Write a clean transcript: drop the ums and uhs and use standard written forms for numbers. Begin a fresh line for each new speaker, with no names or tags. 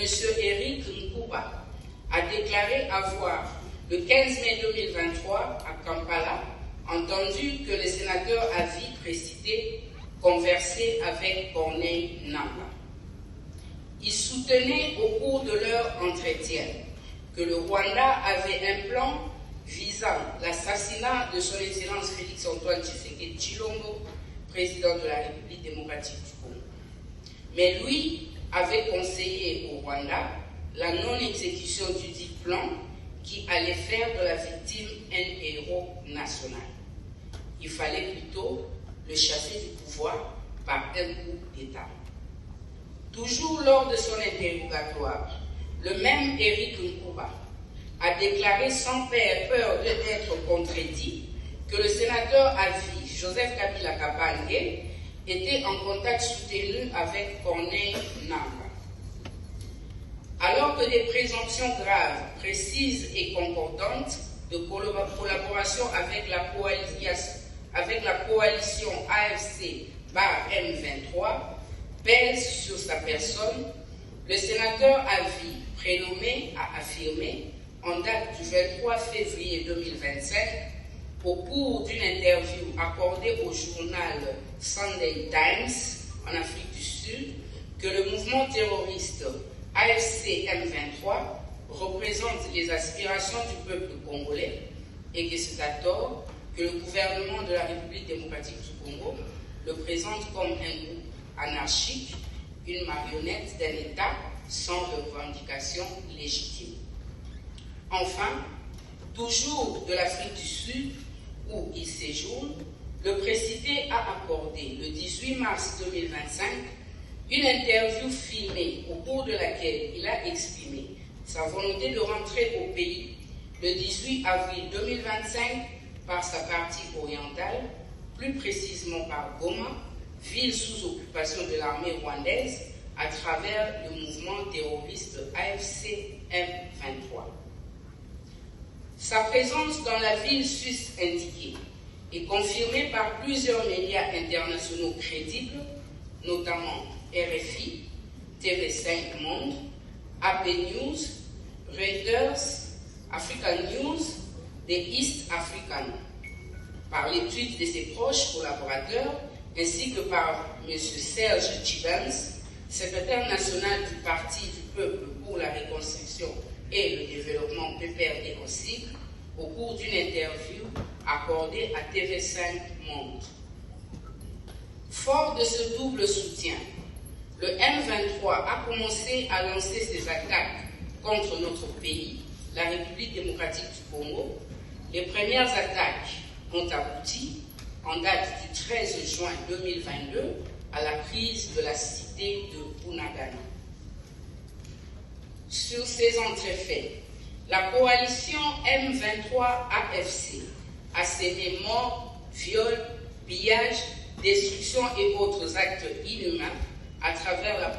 Eric Nkuba a déclaré avoir, le 15 mai 2023, à Kampala, entendu que le sénateur Avi Précité conversait avec Corneille Nangaa. Ils soutenaient au cours de leur entretien que le Rwanda avait un plan visant l'assassinat de son Excellence Félix-Antoine Tshisekedi Tshilombo, président de la République démocratique du Congo. Mais lui avait conseillé au Rwanda la non-exécution du dit plan qui allait faire de la victime un héros national. Il fallait plutôt le chasser du pouvoir par un coup d'État. Toujours lors de son interrogatoire, le même Eric Nkuba a déclaré sans peur d'être contredit que le sénateur Avi Joseph Kabila Kabange était en contact soutenu avec Corneille Nangaa. Alors que des présomptions graves, précises et concordantes de collaboration avec la coalition AFC-M23 pèsent sur sa personne, le sénateur Avi, prénommé, a affirmé, en date du 23 février 2025, au cours d'une interview accordée au journal Sunday Times en Afrique du Sud, que le mouvement terroriste AFC M23 représente les aspirations du peuple congolais et que c'est à tort que le gouvernement de la République démocratique du Congo le présente comme un groupe anarchique, une marionnette d'un État sans revendication légitime. Enfin, toujours de l'Afrique du Sud, où il séjourne, le Précité a accordé le 18 mars 2025 une interview filmée au cours de laquelle il a exprimé sa volonté de rentrer au pays le 18 avril 2025 par sa partie orientale, plus précisément par Goma, ville sous occupation de l'armée rwandaise à travers le mouvement terroriste AFC M23. Sa présence dans la ville suisse indiquée est confirmée par plusieurs médias internationaux crédibles, notamment RFI, TV5 Monde, AP News, Reuters, African News, The East African, par les tweets de ses proches collaborateurs, ainsi que par M. Serge Tchibans, secrétaire national du Parti du Peuple pour la Reconstruction et le Développement PPRD aussi, au cours d'une interview accordée à TV5 Monde. Fort de ce double soutien, le M23 a commencé à lancer ses attaques contre notre pays, la République démocratique du Congo. Les premières attaques ont abouti, en date du 13 juin 2022, à la prise de la cité de Bunagana. Sur ces entrefaits, la coalition M23-AFC a sémé morts, viols, pillages, destruction et autres actes inhumains à travers la